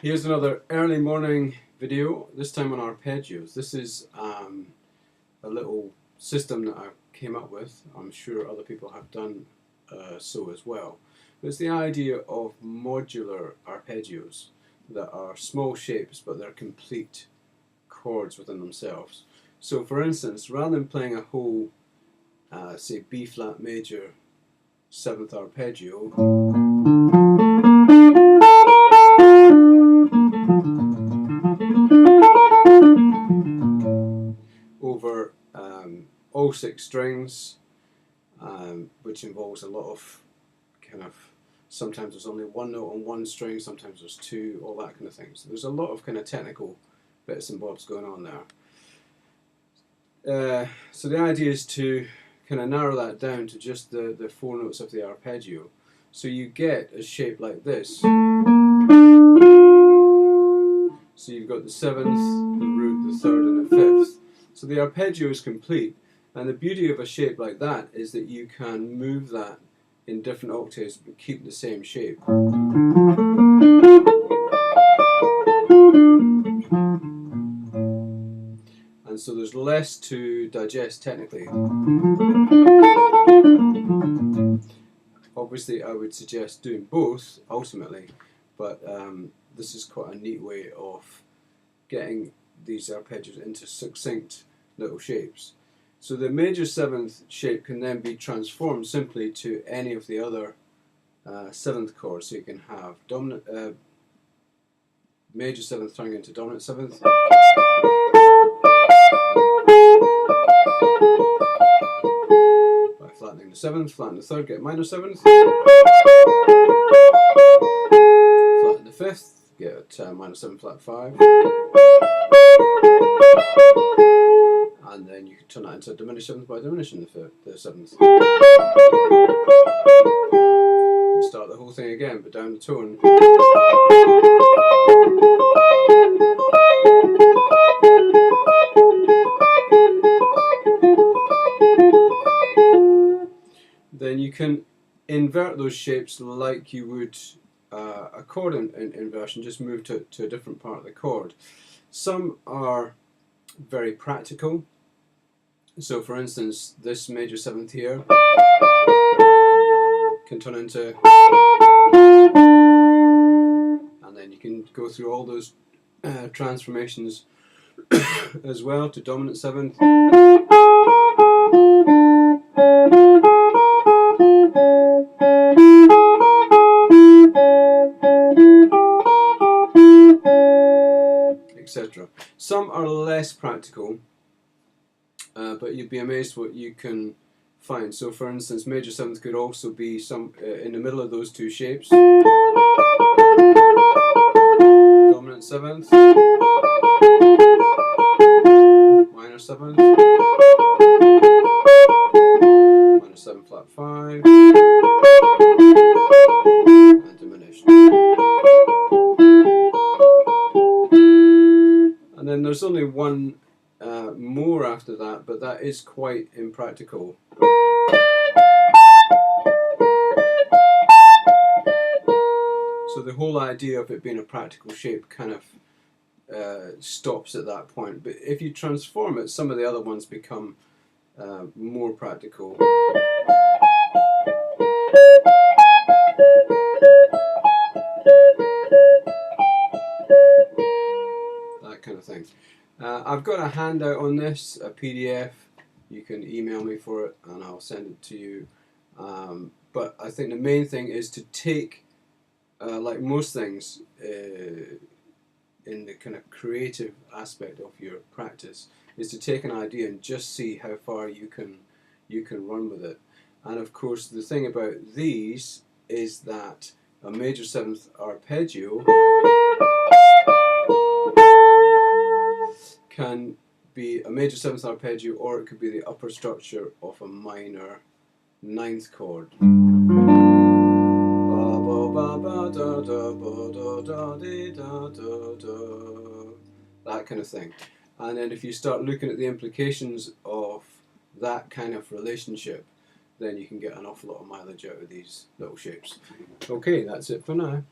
Here's another early morning video, this time on arpeggios. This is a little system that I came up with. I'm sure other people have done so as well. But it's the idea of modular arpeggios that are small shapes but they're complete chords within themselves. So for instance, rather than playing a whole say B flat major 7th arpeggio, over all 6 strings, which involves a lot of sometimes there's only one note on one string, sometimes there's 2, all that kind of thing. So there's a lot of technical bits and bobs going on there. So the idea is to narrow that down to just the 4 notes of the arpeggio. So you get a shape like this. So you've got the 7th, the root, the 3rd and the 5th. So the arpeggio is complete, and the beauty of a shape like that is that you can move that in different octaves but keep the same shape. And so there's less to digest technically. Obviously I would suggest doing both ultimately, but this is quite a neat way of getting these arpeggios into succinct little shapes. So the major 7th shape can then be transformed simply to any of the other 7th chords. So you can have dominant major 7th turning into dominant 7th, by flattening the 7th, flatten the 3rd, get minor 7th, flatten the 5th, get minor 7 flat 5, and then you can turn that into a diminished 7th by diminishing the 7th. Start the whole thing again, but down the tone. Then you can invert those shapes like you would a chord inversion, just move to a different part of the chord. Some are very practical. So for instance, this major 7th here can turn into, and then you can go through all those transformations as well to dominant 7th, etc. Some are less practical, but you'd be amazed what you can find. So for instance, major 7th could also be in the middle of those 2 shapes. Dominant 7th, minor 7th, minor 7 flat 5, and diminished. And then there's only one more after that, but that is quite impractical. So the whole idea of it being a practical shape stops at that point. But if you transform it, some of the other ones become more practical. That kind of thing. I've got a handout on this, a PDF. You can email me for it and I'll send it to you. But I think the main thing is to take, like most things in the creative aspect of your practice, is to take an idea and just see how far you can run with it. And of course the thing about these is that a major 7th arpeggio can be a major 7th arpeggio, or it could be the upper structure of a minor 9th chord. That kind of thing. And then if you start looking at the implications of that kind of relationship, then you can get an awful lot of mileage out of these little shapes. Okay, that's it for now.